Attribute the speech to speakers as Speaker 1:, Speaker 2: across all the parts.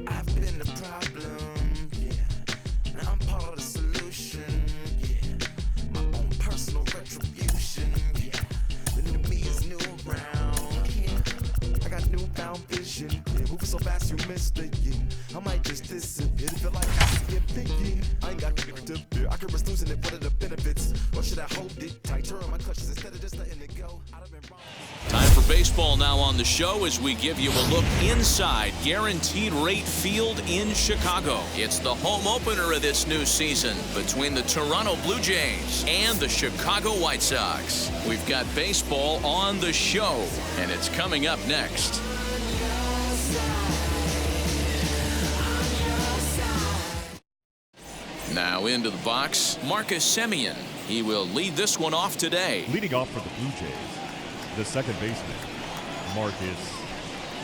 Speaker 1: I've been the problem, yeah. Now I'm part of the solution, yeah. My own personal retribution, yeah. The new me is new around, yeah. I got newfound vision, yeah. Moving so fast you missed it, yeah. I might just disappear, feel like I see it thinking. I ain't got to fear, I could risk losing it, what are the benefits? Or should I hold it tight, turn on my clutches instead of just letting it go? I'd have been wrong.
Speaker 2: Time for baseball now on the show as we give you a look inside Guaranteed Rate Field in Chicago. It's the home opener of this new season between the Toronto Blue Jays and the Chicago White Sox. We've got baseball on the show, and it's coming up next. Now into the box, Marcus Semien. He will lead this one off today.
Speaker 3: Leading off for the Blue Jays, the second baseman, Marcus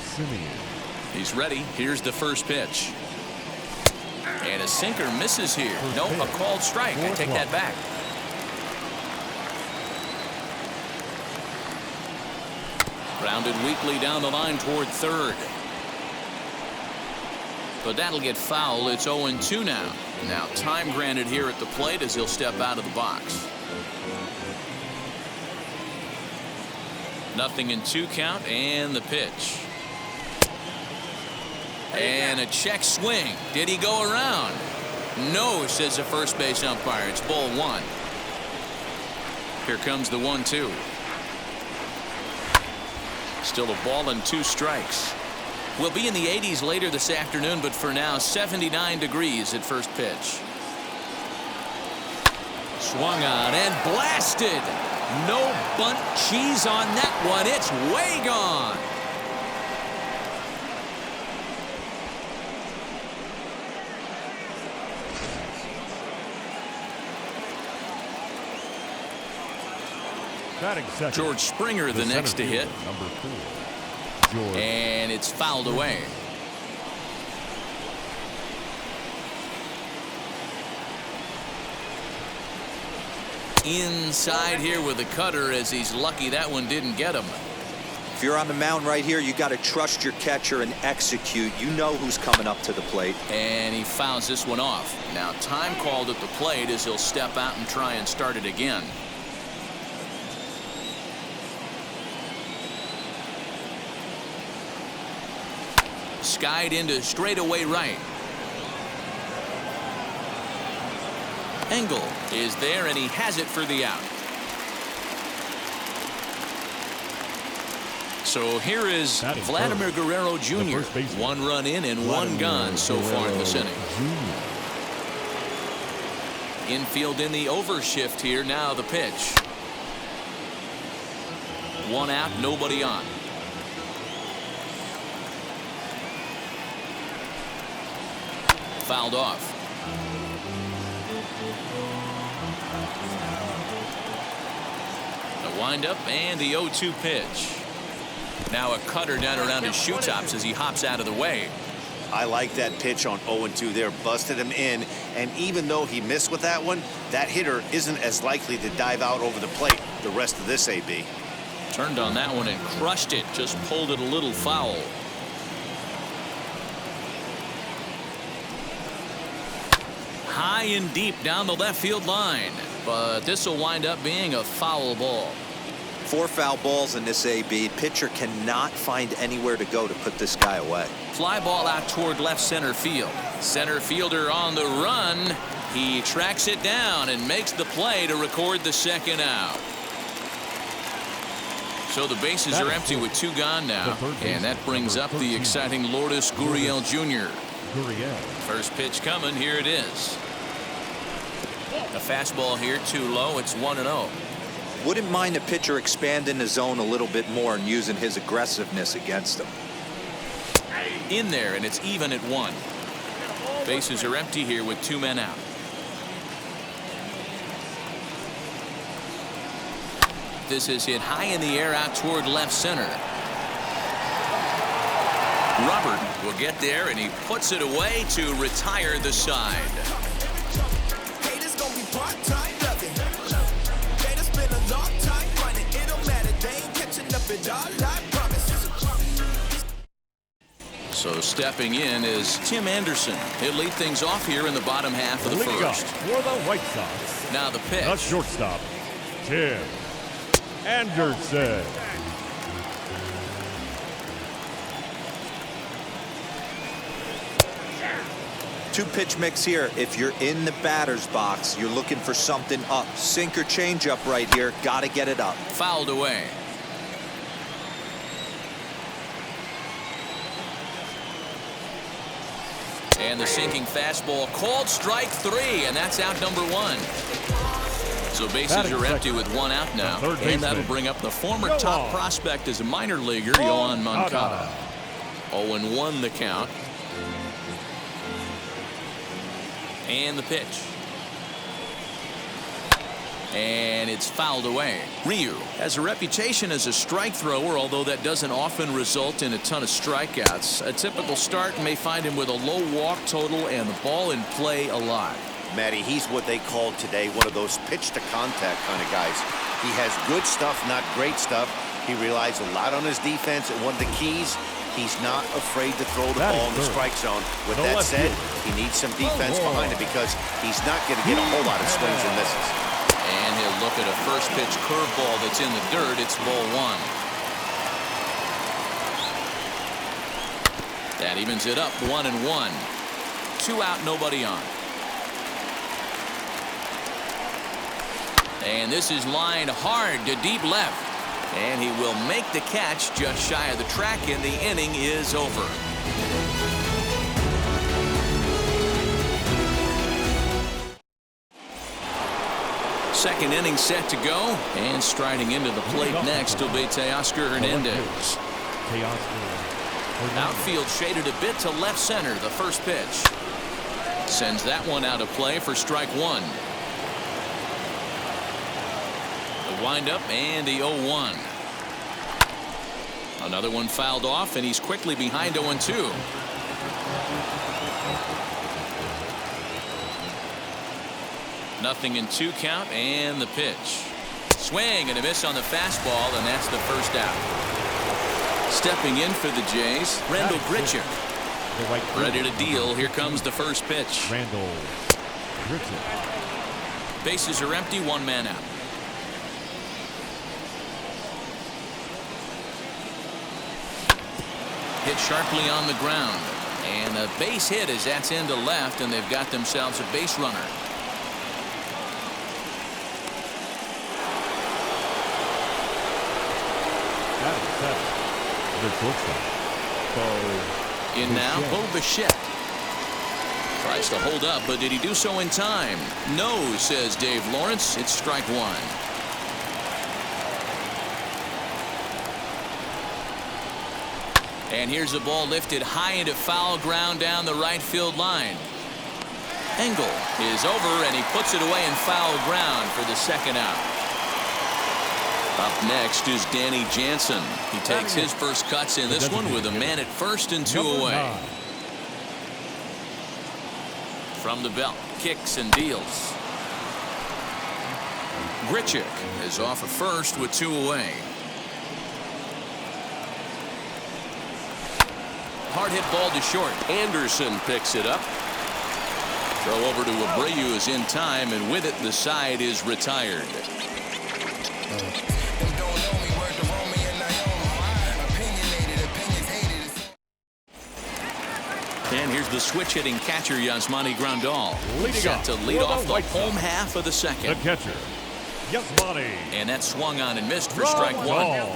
Speaker 3: Semien.
Speaker 2: He's ready. Here's the first pitch. And a sinker misses here. Nope, a called strike. I take that back. Grounded weakly down the line toward third. But that'll get foul. It's 0-2 now. Now time granted here at the plate as he'll step out of the box. Nothing in 2 count, and the pitch. And a check swing. Did he go around? No, says the first base umpire. It's ball 1. Here comes the 1-2. Still a ball and 2 strikes. We'll be in the 80s later this afternoon, but for now, 79 degrees at first pitch. Swung on and blasted. No bunt cheese on that one. It's way gone.
Speaker 3: George
Speaker 2: Springer, the next to hit.
Speaker 3: Number 4.
Speaker 2: And it's fouled away. Inside here with a cutter as he's lucky that one didn't get him.
Speaker 4: If you're on the mound right here, you got to trust your catcher and execute. You know who's coming up to the plate.
Speaker 2: And he fouls this one off. Now time called at the plate as he'll step out and try and start it again. Skied into straightaway right. Engel is there, and he has it for the out. So here is Vladimir Guerrero Jr. 1 run in and 1 gone so far in this inning. Infield in the overshift here. Now the pitch. 1 out, nobody on. Fouled off. The windup and the 0-2 pitch. Now a cutter down around his shoe tops as he hops out of the way.
Speaker 5: I like that pitch on 0-2 there. Busted him in, and even though he missed with that one, that hitter isn't as likely to dive out over the plate the rest of this AB.
Speaker 2: Turned on that one and crushed it. Just pulled it a little foul. High and deep down the left field line, but this will wind up being a foul ball.
Speaker 4: 4 foul balls in this AB. Pitcher cannot find anywhere to go to put this guy away.
Speaker 2: Fly ball out toward left center field. Center fielder on the run. He tracks it down and makes the play to record the second out. So the bases are empty with 2 gone now, and that brings up the exciting Lourdes Gurriel Jr. First pitch coming. Here it is. A fastball here too low. It's 1-0.
Speaker 4: Wouldn't mind the pitcher expanding the zone a little bit more and using his aggressiveness against him.
Speaker 2: In there, and it's even at 1. Bases are empty here with 2 men out. This is hit high in the air out toward left center. Robert will get there, and he puts it away to retire the side. So stepping in is Tim Anderson. He'll lead things off here in the bottom half of the
Speaker 3: Leading
Speaker 2: first.
Speaker 3: off for the White Sox,
Speaker 2: Now the pitch.
Speaker 3: the shortstop, Tim Anderson.
Speaker 4: Two-pitch mix here. If you're in the batter's box, you're looking for something up. Sink or change up right here. Got to get it up.
Speaker 2: Fouled away. And the sinking fastball called strike 3, and that's out number 1. So bases are empty with 1 out now, and that'll bring up the former top prospect as a minor leaguer, Yohan Moncada. 0-1 the count. And the pitch. And it's fouled away. Ryu has a reputation as a strike thrower, although that doesn't often result in a ton of strikeouts. A typical start may find him with a low walk total and the ball in play a lot.
Speaker 5: Matty, he's what they called today one of those pitch to contact kind of guys. He has good stuff, not great stuff. He relies a lot on his defense, and one of the keys, he's not afraid to throw the ball in the strike zone. With that said, he needs some defense behind it because he's not going to get a whole lot of swings and misses.
Speaker 2: And he'll look at a first pitch curveball that's in the dirt. It's ball 1. That evens it up 1-1. 2 out, nobody on. And this is lined hard to deep left. And he will make the catch just shy of the track, and the inning is over. Second inning set to go, and striding into the plate next will be Teoscar Hernandez. Outfield shaded a bit to left center. The first pitch sends that one out of play for strike 1. The windup and the 0-1. Another one fouled off, and he's quickly behind 0-2. Nothing in 2 count, and the pitch. Swing and a miss on the fastball, and that's the first out. Stepping in for the Jays, Randall Grichuk. Ready to deal. Here comes the first pitch.
Speaker 3: Randall Grichuk.
Speaker 2: Bases are empty, 1 man out. Hit sharply on the ground, and a base hit as that's into left, and they've got themselves a base runner. In now, Bo Bichette. Tries to hold up, but did he do so in time? No, says Dave Lawrence. It's strike 1. And here's the ball lifted high into foul ground down the right field line. Engel is over, and he puts it away in foul ground for the second out. Up next is Danny Jansen. He takes his first cuts in this one with a man at first and 2 away. From the belt, kicks and deals. Grichuk is off at first with 2 away. Hard hit ball to short. Anderson picks it up. Throw over to Abreu is in time, and with it the side is retired. And here's the switch hitting catcher Yasmani Grandal. Set to lead off the home half of the second.
Speaker 3: The catcher, Yasmani.
Speaker 2: And that swung on and missed for strike 1.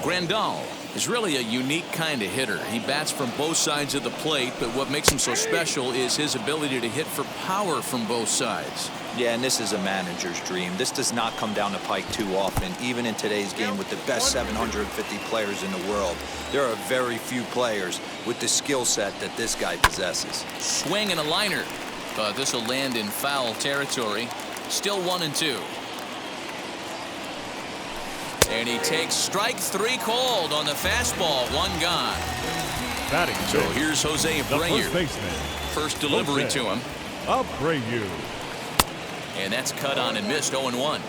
Speaker 2: Grandal is really a unique kind of hitter. He bats from both sides of the plate, but what makes him so special is his ability to hit for power from both sides.
Speaker 4: Yeah, and this is a manager's dream. This does not come down the pike too often. Even in today's game with the best 750 players in the world, there are very few players with the skill set that this guy possesses.
Speaker 2: Swing and a liner, but this will land in foul territory. Still 1-2. And he takes strike 3 called on the fastball. 1 gone.
Speaker 3: Batting
Speaker 2: so here's Jose Abreu. First delivery to him.
Speaker 3: Abreu.
Speaker 2: And that's cut on and missed. 0-1.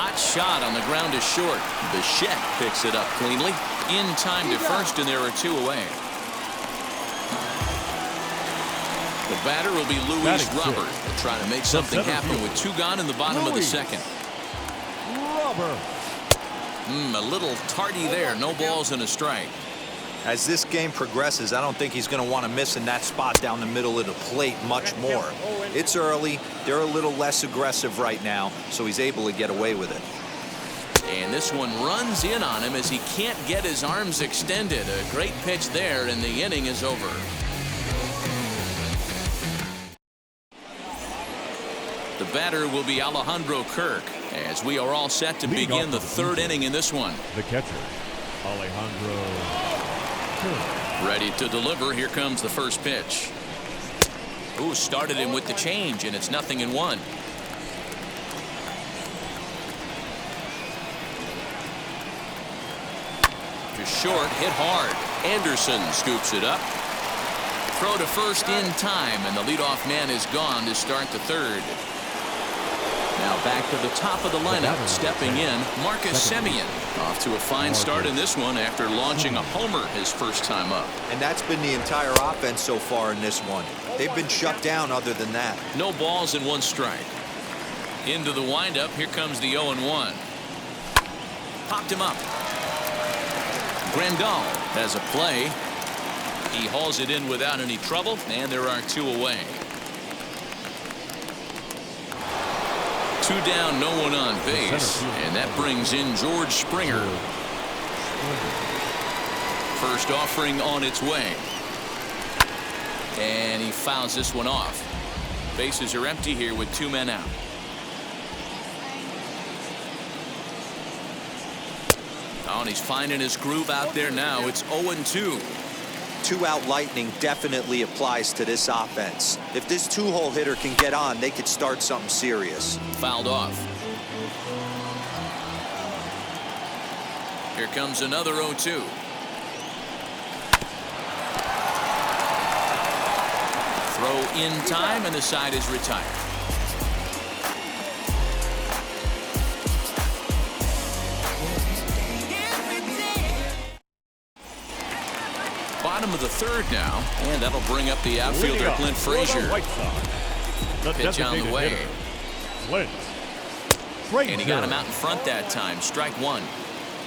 Speaker 2: Hot shot on the ground is short. Bichette picks it up cleanly. In time to first, and there are 2 away. The batter will be Luis Robert. They'll try to make something happen with 2 gone in the bottom of the second.
Speaker 3: Robert.
Speaker 2: A little tardy there. No balls and a strike.
Speaker 4: As this game progresses, I don't think he's going to want to miss in that spot down the middle of the plate much more. It's early. They're a little less aggressive right now, so he's able to get away with it.
Speaker 2: And this one runs in on him as he can't get his arms extended. A great pitch there, and the inning is over. The batter will be Alejandro Kirk, as we are all set to begin the 3rd inning in this one.
Speaker 3: The catcher, Alejandro Kirk.
Speaker 2: Ready to deliver. Here comes the first pitch. Ooh, started him with the change, and it's 0-1. To short, hit hard. Anderson scoops it up. Throw to first in time, and the leadoff man is gone to start the 3rd. Now back to the top of the lineup, stepping in, Marcus Semien. Off to a fine start in this one after launching a homer his first time up.
Speaker 4: And that's been the entire offense so far in this one. They've been shut down other than that.
Speaker 2: No balls and 1 strike. Into the windup, here comes the 0-1. Popped him up. Grandal has a play. He hauls it in without any trouble, and there are 2 away. 2 down, no one on base, and that brings in George Springer. First offering on its way. And he fouls this one off. Bases are empty here with 2 men out. Oh, and he's finding his groove out there now. It's 0-2.
Speaker 4: 2-out lightning definitely applies to this offense. If this 2-hole hitter can get on, they could start something serious.
Speaker 2: Fouled off. Here comes another 0-2. Throw in time, and the side is retired. Bottom of the 3rd now, and that'll bring up the outfielder Clint Frazier. Pitch on the way. And he got him out in front that time. Strike 1.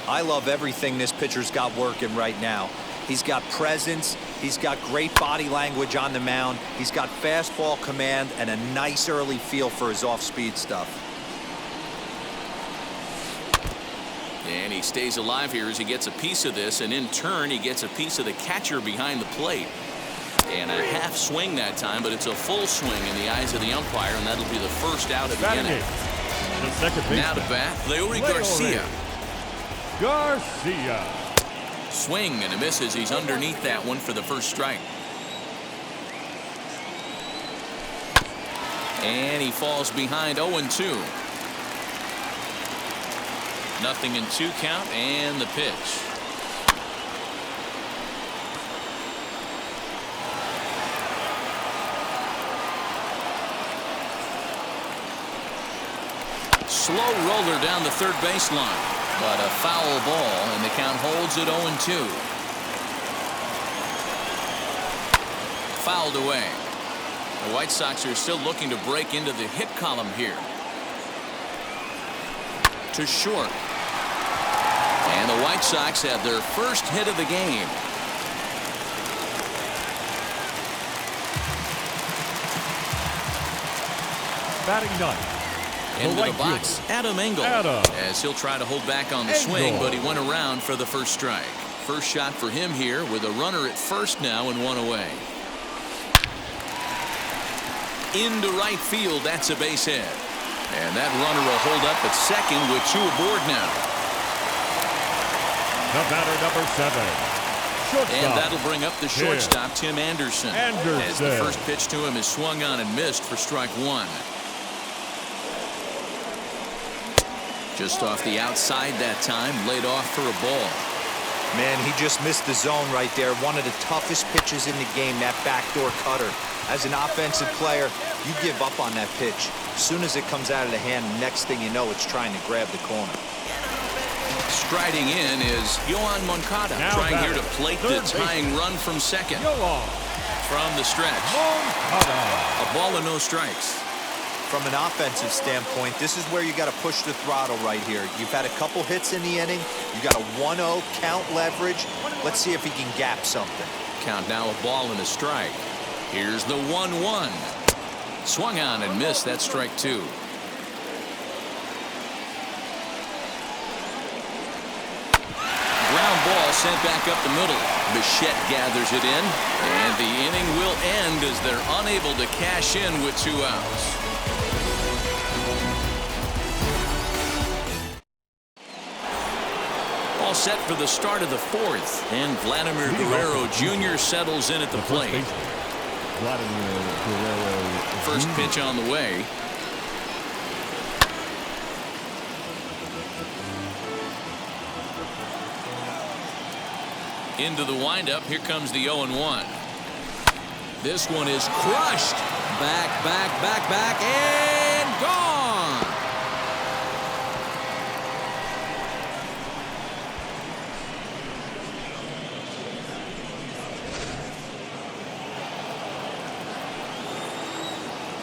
Speaker 4: I love everything this pitcher's got working right now. He's got presence. He's got great body language on the mound. He's got fastball command and a nice early feel for his off-speed stuff.
Speaker 2: And he stays alive here as he gets a piece of this, and in turn he gets a piece of the catcher behind the plate. And a half swing that time, but it's a full swing in the eyes of the umpire, and that'll be the first out of the inning.
Speaker 3: The second baseman.
Speaker 2: Now to bat, Leody Garcia. Swing and a miss as he's underneath that one for the first strike. And he falls behind 0-2. 0-2 count, and the pitch. Slow roller down the third baseline, but a foul ball, and the count holds at 0-2. Fouled away. The White Sox are still looking to break into the hit column here. To short. And the White Sox have their first hit of the game.
Speaker 3: Batting ninth.
Speaker 2: Into the box, Adam Engel, as he'll try to hold back on the swing, but he went around for the first strike. First shot for him here with a runner at first now and one away. Into right field, that's a base hit. And that runner will hold up at second with 2 aboard now.
Speaker 3: The batter, number 7. Shortstop.
Speaker 2: And that'll bring up the shortstop, Tim Anderson. As the first pitch to him is swung on and missed for strike 1. Just off the outside that time, laid off for a ball.
Speaker 4: Man, he just missed the zone right there. One of the toughest pitches in the game, that backdoor cutter. As an offensive player, you give up on that pitch. As soon as it comes out of the hand, next thing you know, it's trying to grab the corner.
Speaker 2: Striding in is Yohan Moncada,
Speaker 3: Now
Speaker 2: trying here
Speaker 3: batter,
Speaker 2: to plate the
Speaker 3: third
Speaker 2: tying
Speaker 3: baseman.
Speaker 2: run from second.
Speaker 3: Yohan
Speaker 2: From the stretch,
Speaker 3: Moncada.
Speaker 2: a ball and no strikes.
Speaker 4: From an offensive standpoint, this is where you got to push the throttle right here. You've had a couple hits in the inning. You got a 1-0 count leverage. Let's see if he can gap something.
Speaker 2: Count now a ball and a strike. Here's the 1-1. Swung on and missed. That's strike two. Ground ball sent back up the middle. Bichette gathers it in, and the inning will end as they're unable to cash in with 2 outs. All set for the start of the 4th, and Vladimir Guerrero Jr. settles in at the plate.
Speaker 3: Vladimir Guerrero.
Speaker 2: First pitch on the way. Into the windup. Here comes the 0-1. This one is crushed. Back, and gone.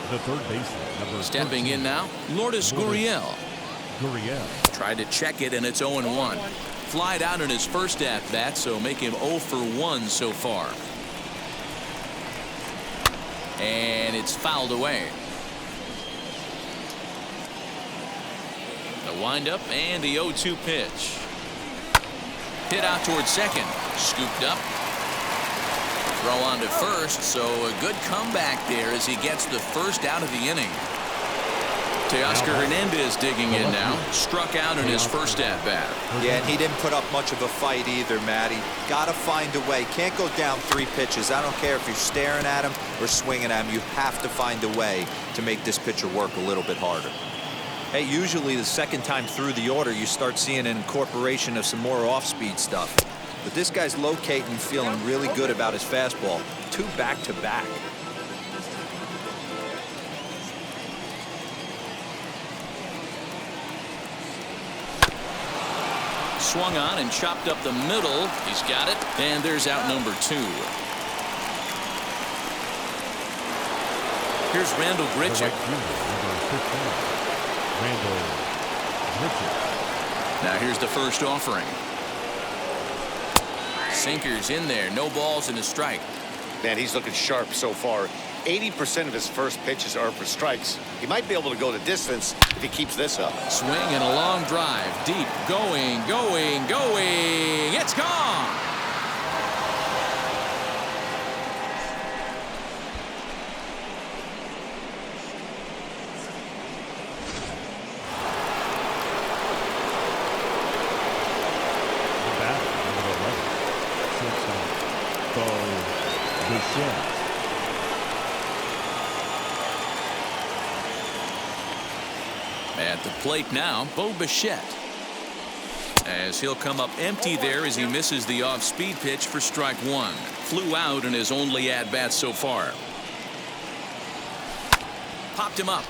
Speaker 3: The third baseman, number
Speaker 2: Stepping
Speaker 3: 13.
Speaker 2: in now, Lourdes Gurriel.
Speaker 3: Gurriel.
Speaker 2: Tried to check it, and it's 0-1. Flied out in his first at-bat, so make him 0 for 1 so far. And it's fouled away. The windup and the 0-2 pitch. Hit out towards second. Scooped up. Throw on to first, so a good comeback there as he gets the first out of the inning. Teoscar Hernandez digging in now. Struck out in his first at-bat.
Speaker 4: Yeah, and he didn't put up much of a fight either, Matty. Got to find a way. Can't go down 3 pitches. I don't care if you're staring at him or swinging at him. You have to find a way to make this pitcher work a little bit harder. Hey, usually the second time through the order, you start seeing an incorporation of some more off-speed stuff. But this guy's locating, feeling really good about his fastball. 2 back-to-back.
Speaker 2: Swung on and chopped up the middle. He's got it. And there's out number 2. Here's Randall Grichuk.
Speaker 3: Randall Grichuk.
Speaker 2: Now here's the first offering. Sinkers in there. No balls and a strike.
Speaker 5: Man, he's looking sharp so far. 80% of his first pitches are for strikes. He might be able to go the distance if he keeps this up.
Speaker 2: Swing and a long drive. Deep. Going. It's gone.
Speaker 3: The bat, number 11. Shortstop, Bo Bichette.
Speaker 2: At the plate now, Bo Bichette. As he'll come up empty there as he misses the off-speed pitch for strike 1. Flew out in his only at-bat so far. Popped him up.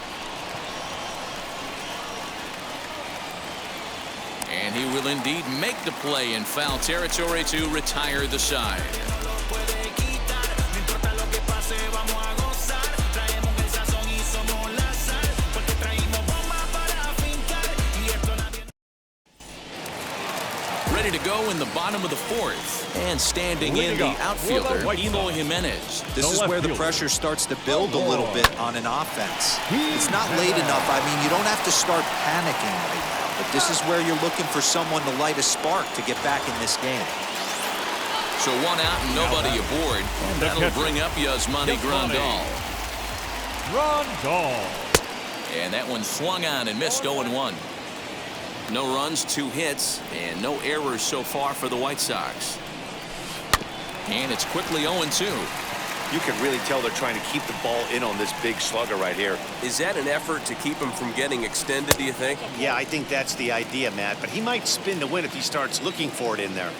Speaker 2: And he will indeed make the play in foul territory to retire the side. Ready to go in the bottom of the 4th. And standing in the outfielder, Eloy Jimenez.
Speaker 4: This is where the pressure starts to build a little bit on an offense. It's not late enough. I mean, you don't have to start panicking right now. But this is where you're looking for someone to light a spark to get back in this game.
Speaker 2: So 1 out and nobody aboard. And that'll bring up Yasmani Grandal. And that one swung on and missed 0-1. No runs, 2 hits, and no errors so far for the White Sox. And it's quickly 0-2.
Speaker 5: You can really tell they're trying to keep the ball in on this big slugger right here.
Speaker 6: Is that an effort to keep him from getting extended, do you think?
Speaker 5: Yeah, I think that's the idea, Matt. But he might spin to win if he starts looking for it in there.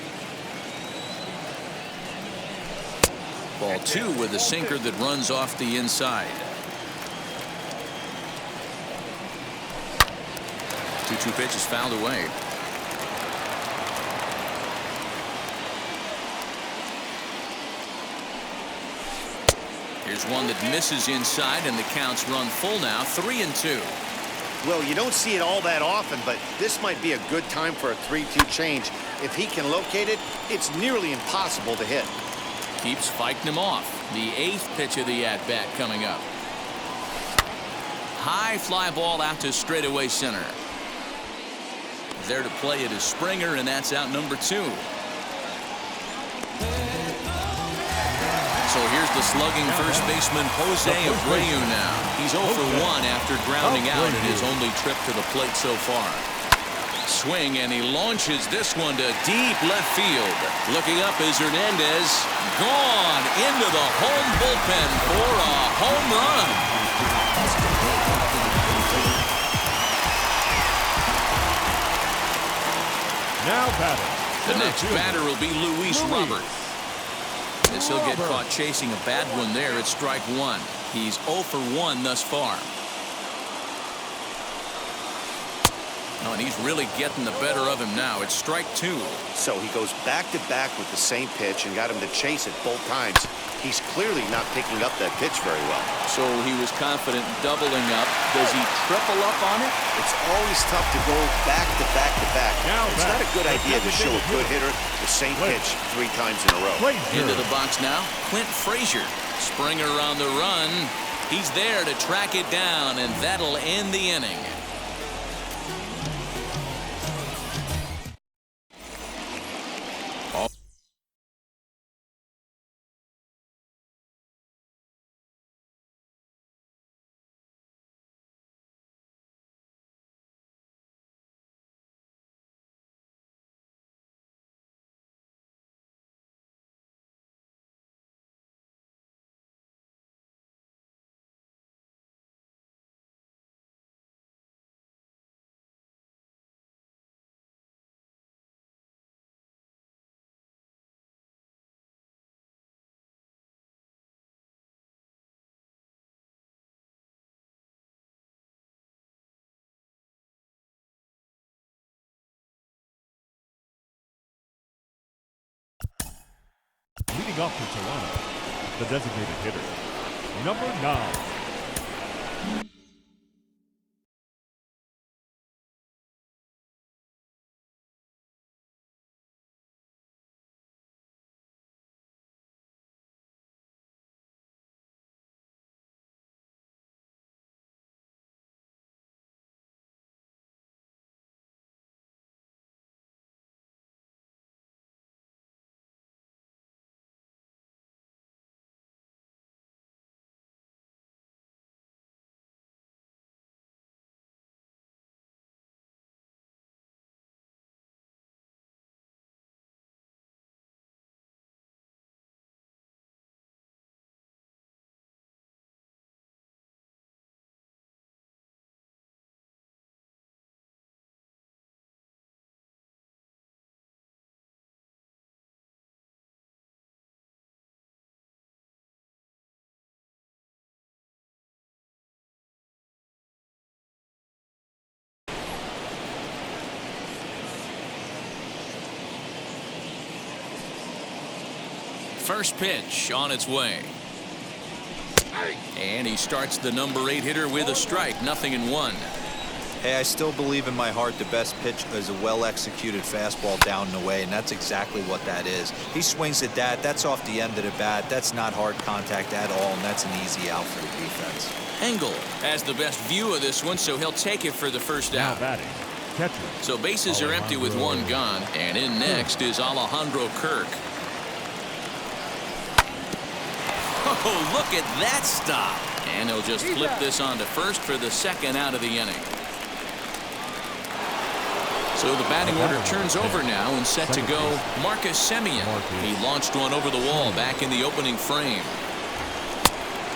Speaker 2: Ball 2 with a sinker that runs off the inside. 2-2 pitch is fouled away. Here's one that misses inside, and the count's run full now, 3-2.
Speaker 5: Well, you don't see it all that often, but this might be a good time for a 3-2 change. If he can locate it, it's nearly impossible to hit.
Speaker 2: Keeps fighting him off. The 8th pitch of the at-bat coming up. High fly ball out to straightaway center. There to play it is Springer, and that's out number 2. So here's the slugging first baseman Jose Abreu now. He's 0 for 1 after grounding out in his only trip to the plate so far. Swing, and he launches this one to deep left field. Looking up is Hernandez. Gone into the home bullpen for a home run.
Speaker 3: Now batting.
Speaker 2: The next batter will be Luis Robert. As he'll get caught chasing a bad one there at strike 1. He's 0 for 1 thus far. Oh, and he's really getting the better of him now. It's strike 2.
Speaker 5: So he goes back-to-back with the same pitch and got him to chase it both times. He's clearly not picking up that pitch very well.
Speaker 2: So he was confident doubling up. Does he triple up on it?
Speaker 5: It's always tough to go back-to-back-to-back. It's not a good idea to show a good hitter the same pitch 3 times in a row.
Speaker 2: Into the box now, Clint Frazier. Springer on the run. He's there to track it down, and that'll end the inning.
Speaker 3: Leading off for Toronto, the designated hitter, number 9.
Speaker 2: First pitch on its way. And he starts the number 8 hitter with a strike, 0-1.
Speaker 4: Hey, I still believe in my heart the best pitch is a well-executed fastball down and away, and that's exactly what that is. He swings at that. That's off the end of the bat. That's not hard contact at all, and that's an easy out for the defense.
Speaker 2: Engel has the best view of this one, so he'll take it for the first
Speaker 3: Now
Speaker 2: out.
Speaker 3: batting, catcher.
Speaker 2: So bases are empty with 1 gone, and in next is Alejandro Kirk. Oh, look at that stop. And he'll just flip this on to first for the 2nd out of the inning. So the batting order turns over now and set to go Marcus Semien. He launched one over the wall back in the opening frame.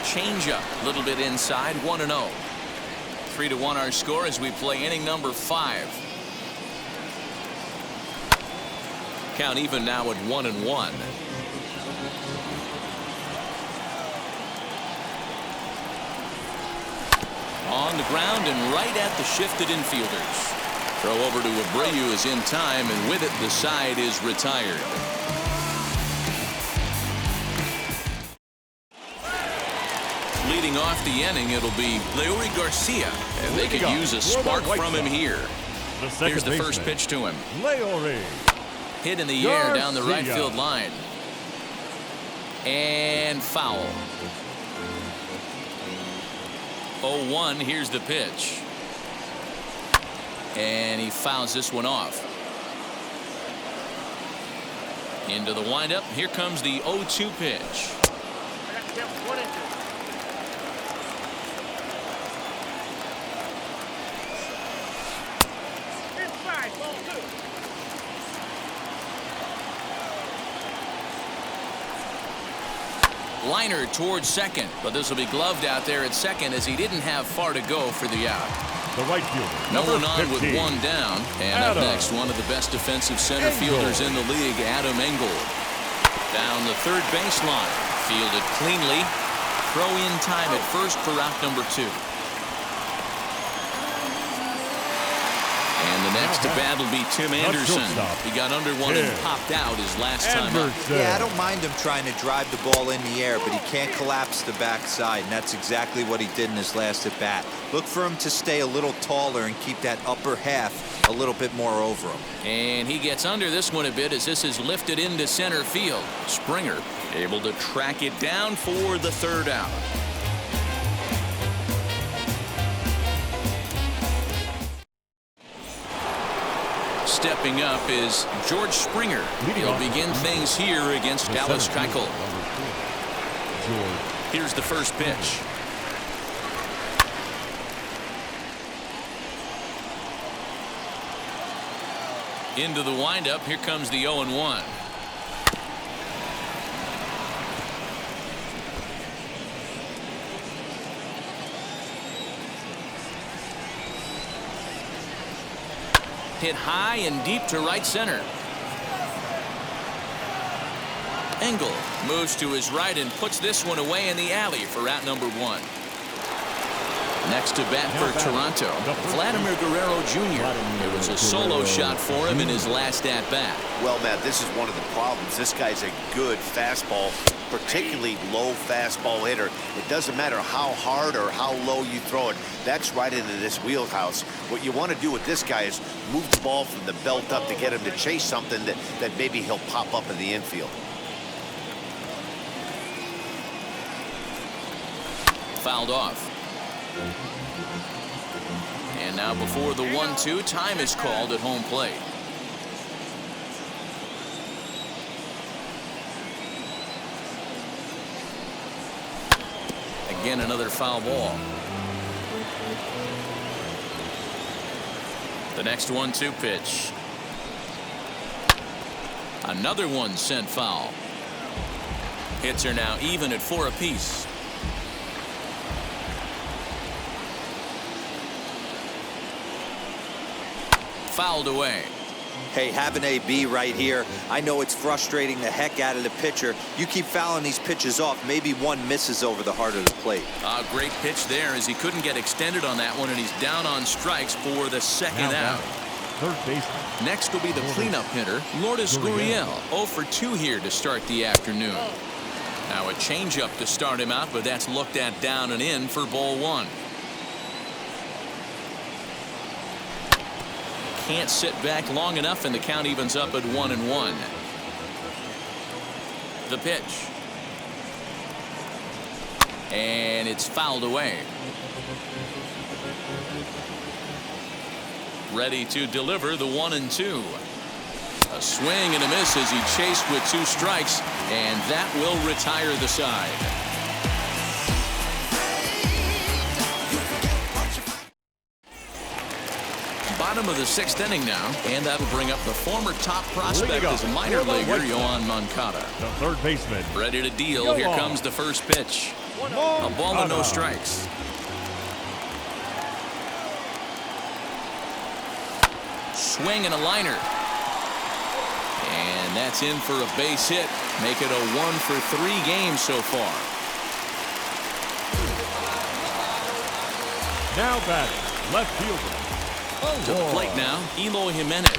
Speaker 2: Changeup, a little bit inside, 1-0. 3-1 our score as we play inning number 5. Count even now at 1-1. On the ground and right at the shifted infielders. Throw over to Abreu is in time, and with it, the side is retired. Leading off the inning, it'll be Leury Garcia, and they could use a spark from him here. Here's the first pitch to him.
Speaker 3: Leury.
Speaker 2: Hit in the air down the right field line. And foul. 0-1, here's the pitch. And he fouls this one off. Into the windup. Here comes the 0-2 pitch. Liner towards second, but this will be gloved out there at second as he didn't have far to go for the out.
Speaker 3: The right fielder.
Speaker 2: No one on
Speaker 3: 15.
Speaker 2: with one down. And up next, one of the best defensive center fielders in the league, Adam Engel. Down the third baseline. Fielded cleanly. Throw in time at first for out number 2. And the next to bat will be Tim Anderson. He got under one and popped out his last time up.
Speaker 4: Yeah, I don't mind him trying to drive the ball in the air, but he can't collapse the backside, and that's exactly what he did in his last at bat. Look for him to stay a little taller and keep that upper half a little bit more over him.
Speaker 2: And he gets under this one a bit as this is lifted into center field. Springer able to track it down for the third out. Stepping up is George Springer. He'll begin things here against Dallas Keuchel. Here's the first pitch. Into the windup. Here comes the 0-1. Hit high and deep to right center. Engel moves to his right and puts this one away in the alley for out number 1. Next to bat for Toronto, Vladimir Guerrero Jr. It was a solo shot for him in his last at bat.
Speaker 5: Well, Matt, this is one of the problems. This guy's a good fastball, particularly low fastball hitter. It doesn't matter how hard or how low you throw it. That's right into this wheelhouse. What you want to do with this guy is move the ball from the belt up to get him to chase something that maybe he'll pop up in the infield.
Speaker 2: Fouled off. And now before the 1-2, time is called at home plate. Again, another foul ball. The next 1-2 pitch. Another one sent foul. Hits are now even at 4 apiece. Fouled away.
Speaker 4: Hey, have an AB right here. I know it's frustrating the heck out of the pitcher. You keep fouling these pitches off, maybe one misses over the heart of the plate.
Speaker 2: Great pitch there as he couldn't get extended on that one, and he's down on strikes for the second out.
Speaker 3: Third baseman.
Speaker 2: Next will be the cleanup hitter, Lourdes Gurriel. 0 for 2 here to start the afternoon. Now a changeup to start him out, but that's looked at down and in for ball 1. Can't sit back long enough, and the count evens up at 1-1. The pitch. And it's fouled away. Ready to deliver the 1-2. A swing and a miss as he chased with 2 strikes, and that will retire the side. Bottom of the 6th inning now, and that'll bring up the former top prospect as a minor leaguer, Yohan Moncada.
Speaker 3: The third baseman.
Speaker 2: Ready to deal. Here comes the first pitch. A ball and no strikes. Swing and a liner. And that's in for a base hit. Make it a 1 for 3 game so far.
Speaker 3: Now batting, left fielder,
Speaker 2: To the plate now, Eloy Jimenez.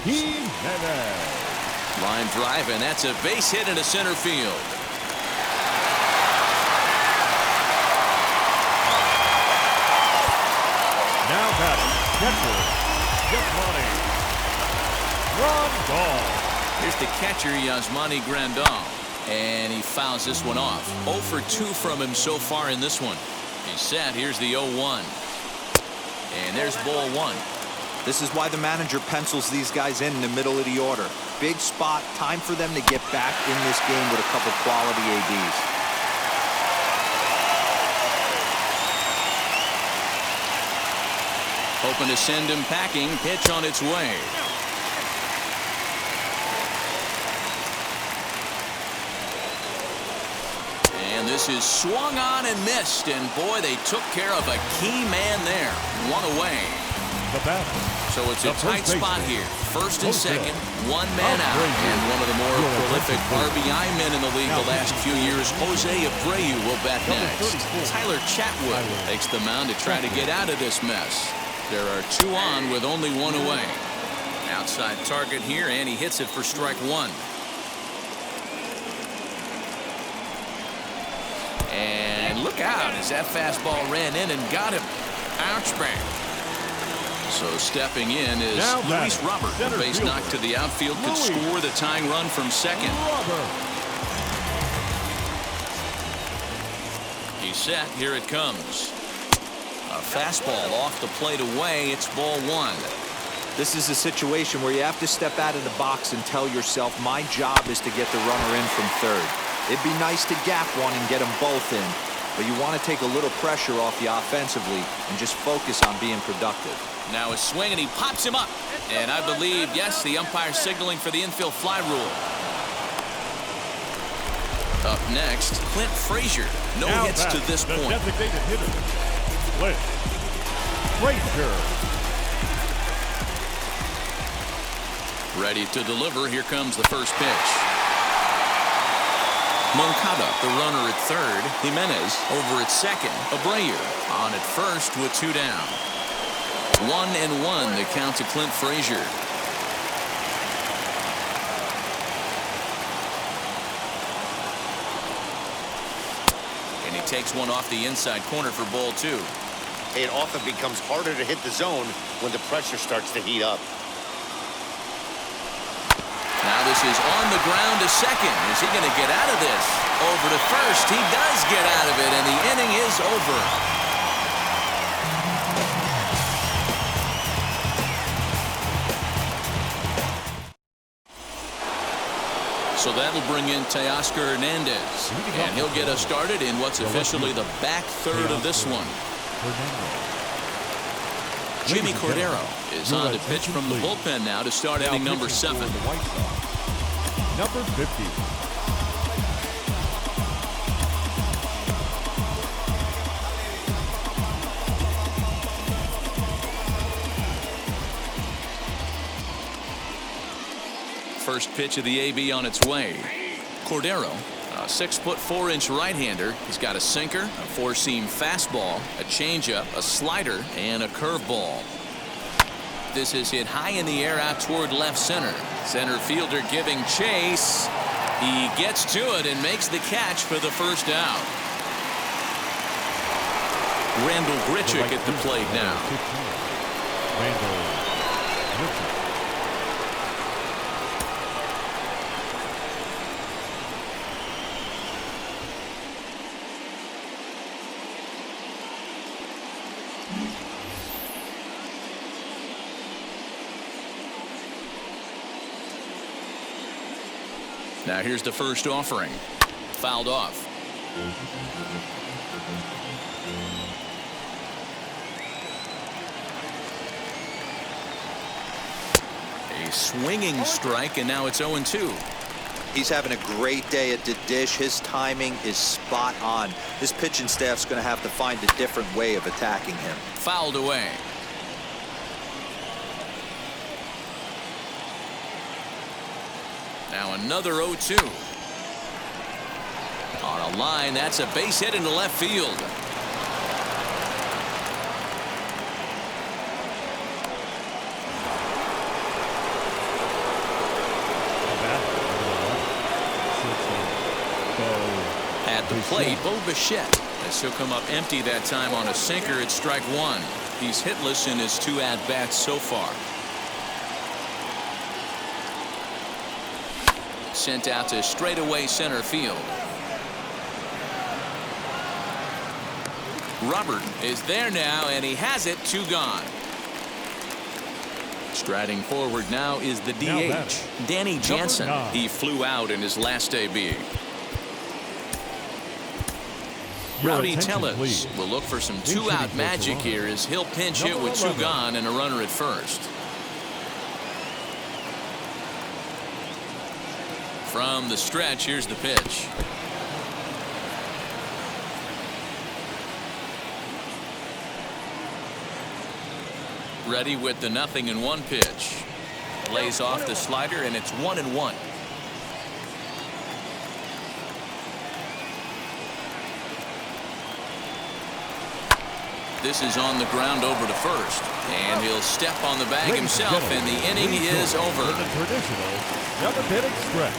Speaker 2: Line drive, and that's a base hit into center field.
Speaker 3: Now batting, catcher, Yasmani Grandal.
Speaker 2: Here's the catcher, Yasmani Grandal. And he fouls this one off. 0 for 2 from him so far in this one. He's set. Here's the 0-1. And there's ball 1.
Speaker 4: This is why the manager pencils these guys in the middle of the order. Big spot, time for them to get back in this game with a couple quality ABs.
Speaker 2: Hoping to send him packing. Pitch on its way. And this is swung on and missed. And boy, they took care of a key man there. 1 away.
Speaker 3: The batter.
Speaker 2: So it's a tight spot here. First and second, 1 man out. And one of the more prolific RBI men in the league the last few years, Jose Abreu, will bat next. Tyler Chatwood takes the mound to try to get out of this mess. There are 2 on with only 1 away. Outside target here, and he hits it for strike 1. And look out as that fastball ran in and got him. Ouch bang. So stepping in is Luis Robert. The base knock to the outfield could score the tying run from second. He's set. Here it comes. A fastball off the plate away. It's ball 1.
Speaker 4: This is a situation where you have to step out of the box and tell yourself, my job is to get the runner in from third. It'd be nice to gap one and get them both in, but you want to take a little pressure off you offensively and just focus on being productive.
Speaker 2: Now a swing, and he pops him up. And I believe, yes, the umpire signaling for the infield fly rule. Up next, Clint Frazier. No hits to this point.
Speaker 3: Designated hitter, Clint Frazier.
Speaker 2: Ready to deliver. Here comes the first pitch. Moncada, the runner at third. Jimenez over at second. Abreu on at first with 2 down. 1-1 the count to Clint Frazier. And he takes one off the inside corner for ball 2.
Speaker 5: It often becomes harder to hit the zone when the pressure starts to heat up.
Speaker 2: Now this is on the ground to second. Is he going to get out of this? Over to first. He does get out of it, and the inning is over. So that'll bring in Teoscar Hernandez, and he'll get us started in what's officially the back third of this one. Jimmy Cordero is on to pitch from the bullpen now to start inning number 7.
Speaker 3: Number 50.
Speaker 2: First pitch of the AB on its way. Cordero, a 6'4" right-hander. He's got a sinker, a 4-seam fastball, a changeup, a slider, and a curveball. This is hit high in the air out toward left center. Center fielder giving chase. He gets to it and makes the catch for the first out. Randall Grichuk at the plate now.
Speaker 3: Randall Grichuk.
Speaker 2: Now here's the first offering. Fouled off. A swinging strike, and now it's 0-2.
Speaker 4: He's having a great day at the dish. His timing is spot on. This pitching staff's going to have to find a different way of attacking him.
Speaker 2: Fouled away. Now another 0-2. On a line, that's a base hit into left field. At the plate, Bo Bichette. As he'll come up empty that time on a sinker, it's strike one. He's hitless in his 2 at-bats so far. Sent out to straightaway center field. Robert is there now, and he has it. 2 gone. Striding forward now is the DH, Danny Jansen. He flew out in his last AB. Rowdy Tellez will look for some 2-out magic here as he'll pinch hit with 2 gone and a runner at first. From the stretch, here's the pitch. Ready with the 0-1 pitch. Lays off the slider, and it's 1-1. This is on the ground over to first, and he'll step on the bag himself, and the inning is over.
Speaker 3: The traditional 7th-inning stretch.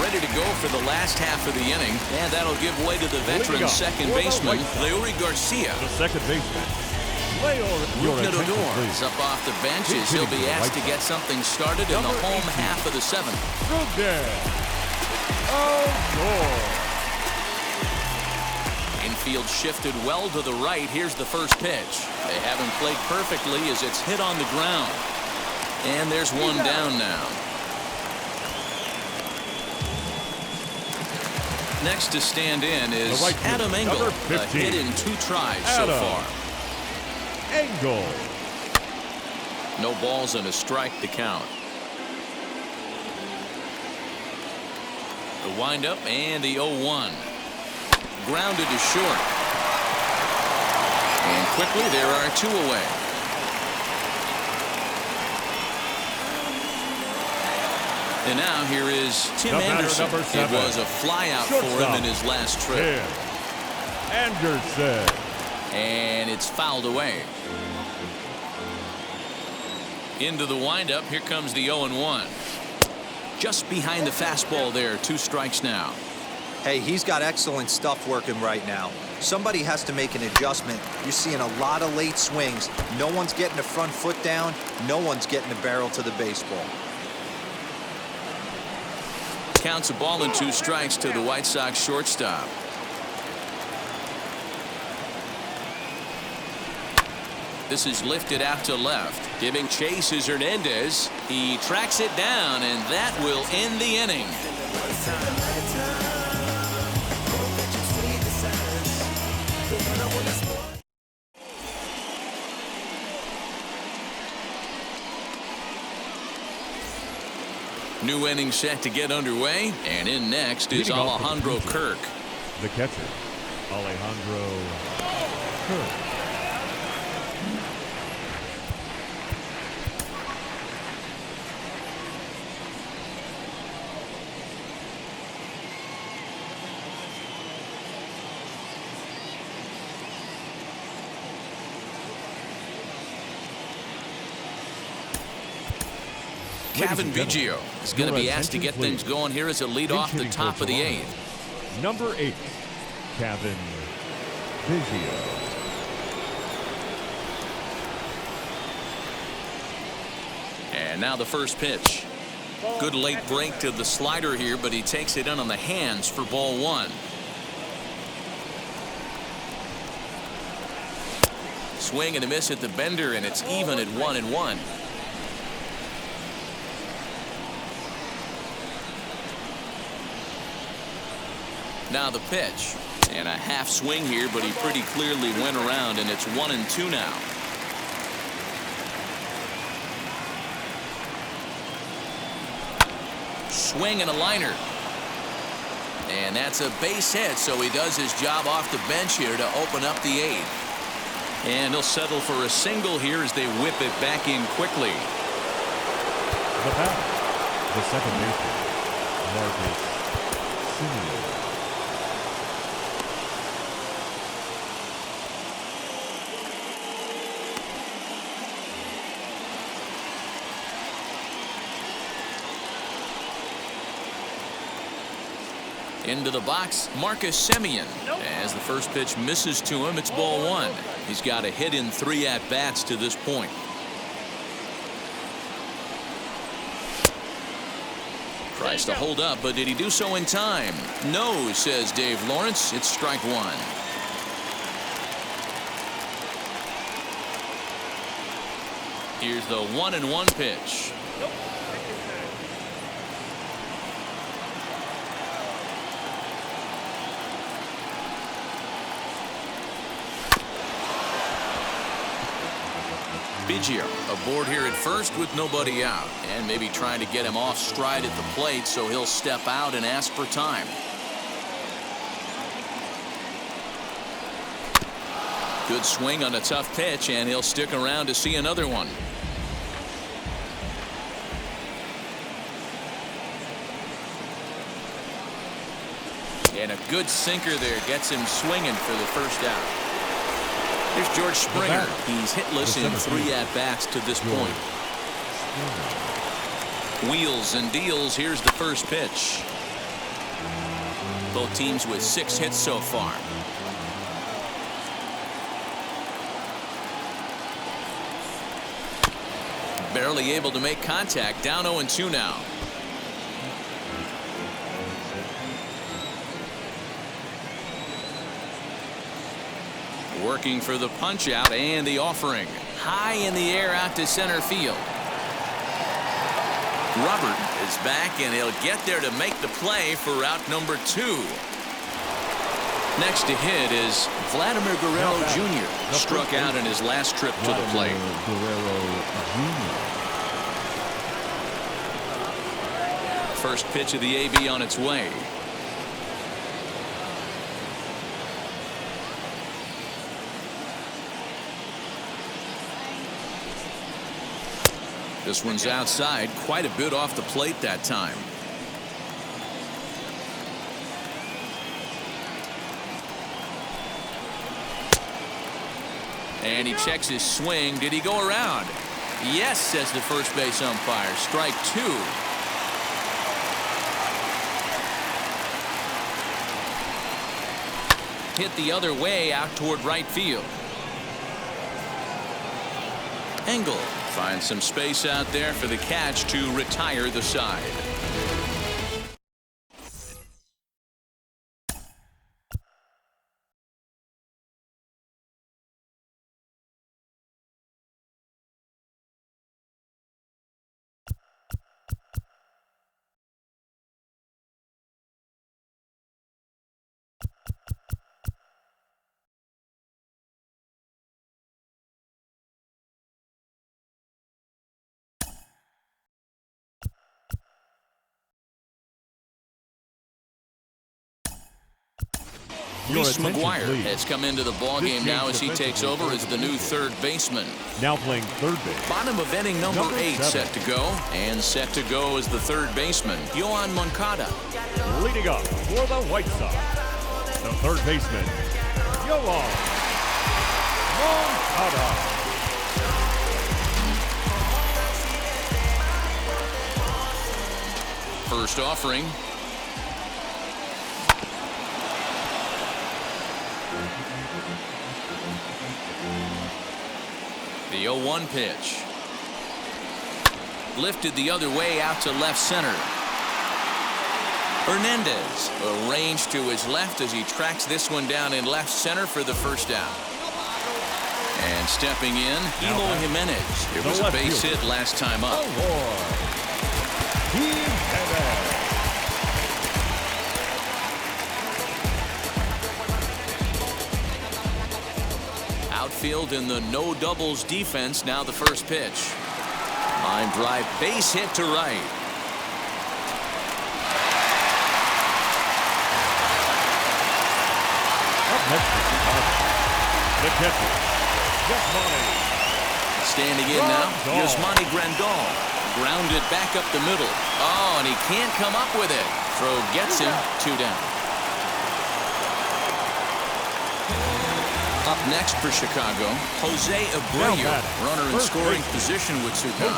Speaker 2: Ready to go for the last half of the inning, and that'll give way to the veteran second baseman, Leury Garcia.
Speaker 3: The second baseman, Leury
Speaker 2: is up off the bench as he'll be asked to get something started in the home half of the 7th. Infield shifted well to the right. Here's the first pitch. They haven't played perfectly as it's hit on the ground. And there's one down now. Next to stand in is Adam Engel, a hit in 2 tries so far.
Speaker 3: Engel.
Speaker 2: No balls and a strike to count. The windup and the 0-1. Grounded to short. And quickly there are 2 away. And now here is Tim Anderson. It was a flyout for him in his last trip.
Speaker 3: Anderson.
Speaker 2: And it's fouled away. Into the windup. Here comes the 0-1. Just behind the fastball there. 2 strikes now.
Speaker 4: Hey, he's got excellent stuff working right now. Somebody has to make an adjustment. You're seeing a lot of late swings. No one's getting the front foot down. No one's getting the barrel to the baseball.
Speaker 2: Counts a ball and 2 strikes to the White Sox shortstop. This is lifted out to left. Giving chase is Hernandez. He tracks it down, and that will end the inning. New inning set to get underway, and in next is Alejandro Kirk.
Speaker 3: The catcher, Alejandro Kirk.
Speaker 2: Kevin Biggio is going to be asked to get things going here as a lead off the top of the 8th.
Speaker 3: Number 8, Kevin Biggio.
Speaker 2: And now the first pitch. Good late break to the slider here, but he takes it in on the hands for ball 1. Swing and a miss at the bender, and it's even at 1-1. Now the pitch, and a half swing here, but he pretty clearly went around, and it's 1-2 now. Swing and a liner, and that's a base hit, so he does his job off the bench here to open up the 8th. And he'll settle for a single here as they whip it back in quickly.
Speaker 3: The batter, the second baseman, Marcus Semien.
Speaker 2: Into the box, Marcus Semien. As the first pitch misses to him, it's ball 1. He's got a hit in 3 at-bats to this point. Tries to hold up, but did he do so in time? No, says Dave Lawrence. It's strike 1. Here's the 1-1 pitch. Biggio aboard here at first with nobody out, and maybe trying to get him off stride at the plate, so he'll step out and ask for time. Good swing on a tough pitch, and he'll stick around to see another one. And a good sinker there gets him swinging for the first out. Here's George Springer. He's hitless in 3 at-bats to this point. Wheels and deals. Here's the first pitch. Both teams with 6 hits so far. Barely able to make contact. Down 0-2 now. Working for the punch out and the offering. High in the air out to center field. Robert is back, and he'll get there to make the play for route number 2. Next to hit is Vladimir Guerrero Jr. Struck out in his last trip to the plate. First pitch of the AB on its way. This one's outside, quite a bit off the plate that time. And he checks his swing. Did he go around? Yes, says the first base umpire. Strike 2. Hit the other way out toward right field. Engel finds some space out there for the catch to retire the side. Reese McGuire has come into the ballgame now as he takes over as the new third baseman.
Speaker 3: Now playing third base.
Speaker 2: Bottom of inning number 8 set to go. And set to go is the third baseman, Yoan Moncada.
Speaker 3: Leading up for the White Sox, the third baseman, Yoan Moncada.
Speaker 2: First offering. The 0-1 pitch. Lifted the other way out to left center. Hernandez arranged to his left as he tracks this one down in left center for the first out. And stepping in, Eloy Jimenez. It was a base hit last time up. Outfield in the no doubles defense. Now the first pitch. Line drive, base hit to right.
Speaker 3: The catcher,
Speaker 2: standing in now, Yasmani Grandal. Grounded back up the middle. Oh, and he can't come up with it. Throw gets him. 2 down. Up next for Chicago, Jose Abreu. Runner in scoring position with Sudan.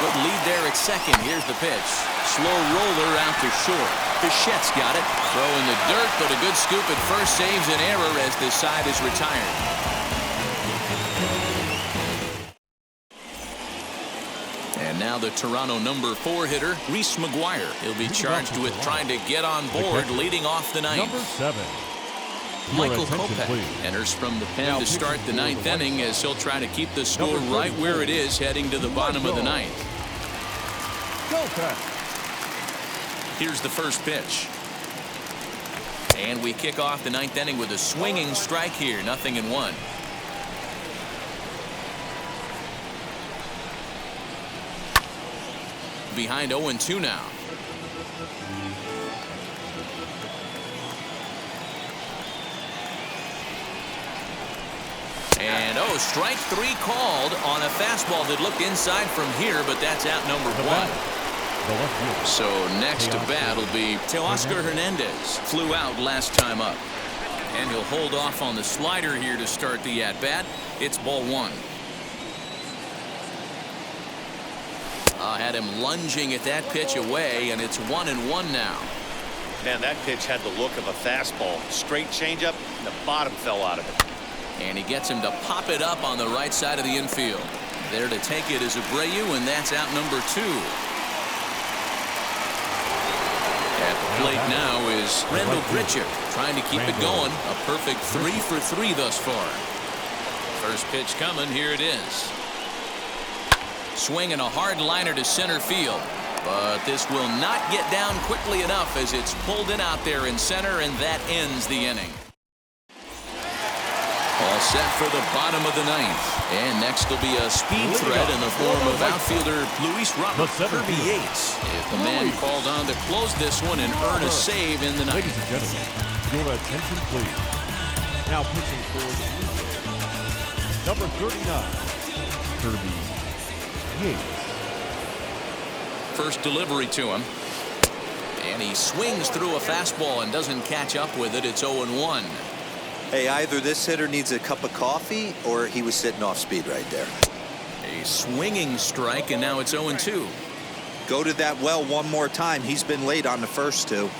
Speaker 2: Good lead there at second. Here's the pitch. Slow roller out to short. Bichette's got it. Throw in the dirt, but a good scoop at first saves an error as this side is retired. And now the Toronto number 4 hitter, Reese McGuire. He'll be charged with trying to get on board leading off the ninth.
Speaker 3: Number 7.
Speaker 2: Michael Kopech enters from the pen to start the ninth inning as he'll try to keep the score right where it is heading to the bottom of the ninth. Here's the first pitch. And we kick off the ninth inning with a swinging strike here. 0-1. Behind 0-2 now. And strike 3 called on a fastball that looked inside from here, but that's out number 1. So next to bat will be Teoscar Hernandez. Flew out last time up. And he'll hold off on the slider here to start the at-bat. It's ball 1. Had him lunging at that pitch away, and it's 1-1 now.
Speaker 5: Man, that pitch had the look of a fastball. Straight changeup, and the bottom fell out of it.
Speaker 2: And he gets him to pop it up on the right side of the infield. There to take it is Abreu, and that's out number 2. At the plate now is Randall Pritchard, trying to keep it going. A perfect 3 for 3 thus far. First pitch coming. Here it is. Swinging a hard liner to center field. But this will not get down quickly enough as it's pulled in out there in center, and that ends the inning. All set for the bottom of the ninth. And next will be a speed threat in the form of outfielder Luis Robert Kirby Yates. If the man called on to close this one and earn a save in the ninth.
Speaker 3: Ladies and gentlemen, your attention please. Now pitching for the BlueJays, number 39, Kirby Yates.
Speaker 2: First delivery to him. And he swings through a fastball and doesn't catch up with it. It's 0-1.
Speaker 4: Hey, either this hitter needs a cup of coffee or he was sitting off speed right there.
Speaker 2: A swinging strike, and now it's 0-2.
Speaker 4: Go to that well one more time. He's been late on the first 2.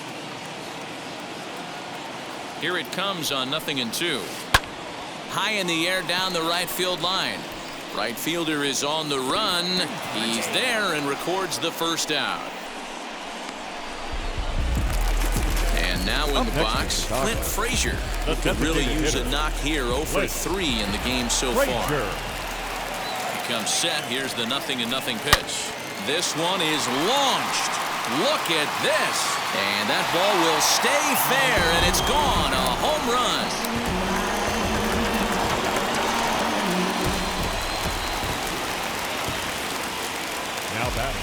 Speaker 2: Here it comes on 0-2. High in the air down the right field line. Right fielder is on the run. He's there and records the first out. And now in the box, Clint Frazier, who could really use a knock here. 0 for 3 in the game so far. He comes set. Here's the 0-0 pitch. This one is launched. Look at this. And that ball will stay fair, and it's gone. A home run.
Speaker 3: Now batting,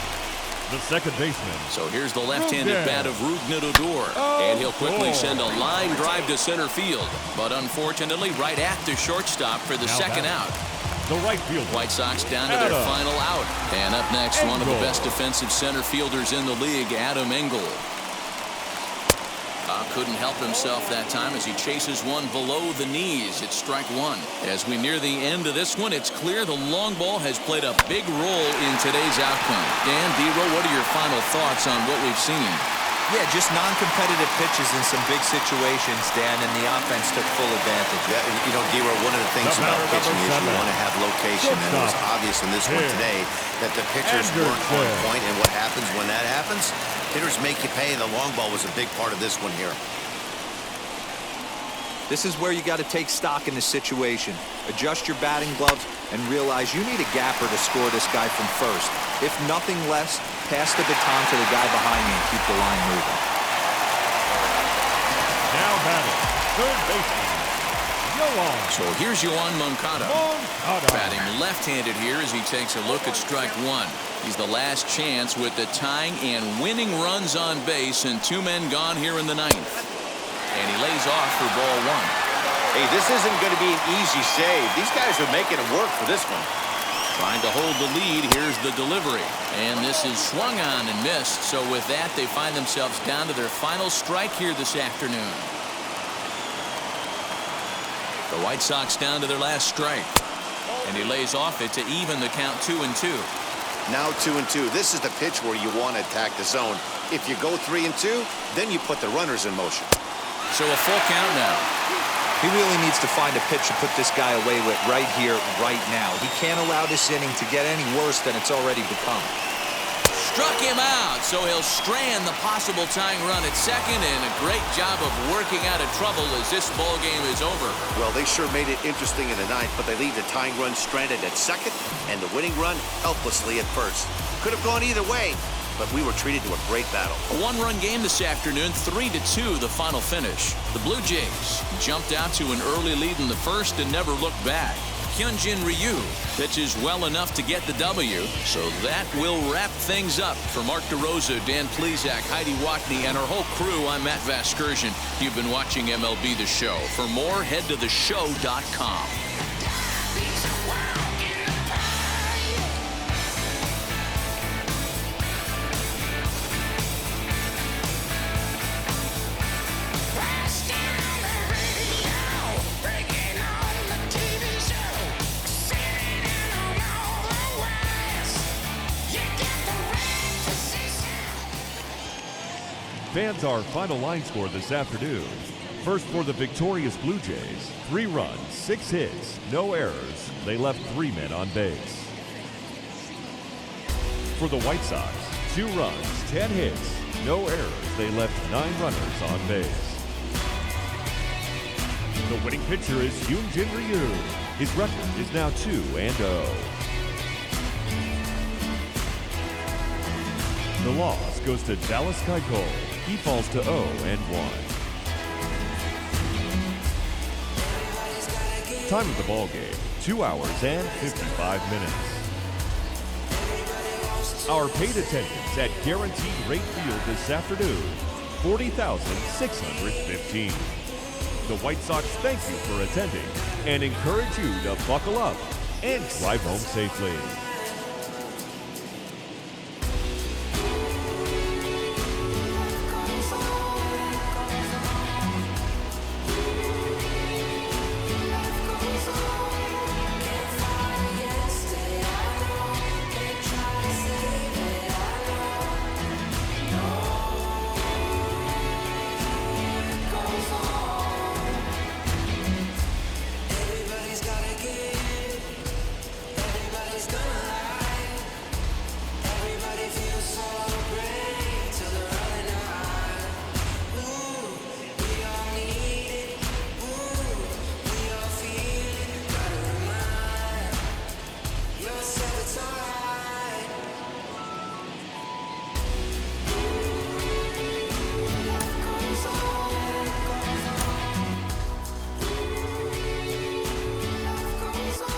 Speaker 3: the second baseman.
Speaker 2: So here's the left-handed bat of Rougned Odor. And he'll quickly send a line drive to center field. But unfortunately, right at the shortstop for the second out.
Speaker 3: The right fielder.
Speaker 2: White Sox down to their final out. And up next, one of the best defensive center fielders in the league, Adam Engel. Couldn't help himself that time as he chases one below the knees. It's strike 1. As we near the end of this one, it's clear the long ball has played a big role in today's outcome. Dan, D-Row, what are your final thoughts on what we've seen?
Speaker 4: Yeah, just non-competitive pitches in some big situations, Dan, and the offense took full advantage.
Speaker 5: Yeah, you know, D-Row, one of the things about pitching is you want to have location, and it was obvious in this one today that the pitchers weren't on point, and what happens when that happens? Hitters make you pay. The long ball was a big part of this one here.
Speaker 4: This is where you got to take stock in this situation. Adjust your batting gloves and realize you need a gapper to score this guy from first. If nothing less, pass the baton to the guy behind you and keep the line moving.
Speaker 3: Now batting, third baseman, Yoan.
Speaker 2: So here's Yoan Moncada. Batting left-handed here as he takes a look at strike 1. He's the last chance with the tying and winning runs on base, and 2 men gone here in the ninth. And he lays off for ball 1.
Speaker 5: Hey, this isn't going to be an easy save. These guys are making it work for this one.
Speaker 2: Trying to hold the lead. Here's the delivery. And this is swung on and missed. So with that, they find themselves down to their final strike here this afternoon. The White Sox down to their last strike. And he lays off it to even the count 2-2.
Speaker 5: Now 2-2. This is the pitch where you want to attack the zone. If you go 3-2, then you put the runners in motion.
Speaker 2: So a full count now.
Speaker 4: He really needs to find a pitch to put this guy away with right here, right now. He can't allow this inning to get any worse than it's already become.
Speaker 2: Struck him out, so he'll strand the possible tying run at second, and a great job of working out of trouble as this ball game is over.
Speaker 5: Well, they sure made it interesting in the ninth, but they leave the tying run stranded at second and the winning run helplessly at first. Could have gone either way, but we were treated to a great battle.
Speaker 2: A one-run game this afternoon, 3-2 the final finish. The Blue Jays jumped out to an early lead in the first and never looked back. Hyunjin Ryu pitches well enough to get the W, so that will wrap things up. For Mark DeRosa, Dan Plesac, Heidi Watney, and our whole crew, I'm Matt Vasgersian. You've been watching MLB The Show. For more, head to theshow.com.
Speaker 3: Fans, our final line score this afternoon. First for the victorious Blue Jays, 3 runs, 6 hits, no errors. They left 3 men on base. For the White Sox, 2 runs, 10 hits, no errors. They left 9 runners on base. The winning pitcher is Hyunjin Ryu. His record is now 2-0. The loss goes to Dallas Keuchel. He falls to 0-1. Time of the ball game, 2 hours and 55 minutes. Our paid attendance at Guaranteed Rate Field this afternoon, 40,615. The White Sox thank you for attending and encourage you to buckle up and drive home safely.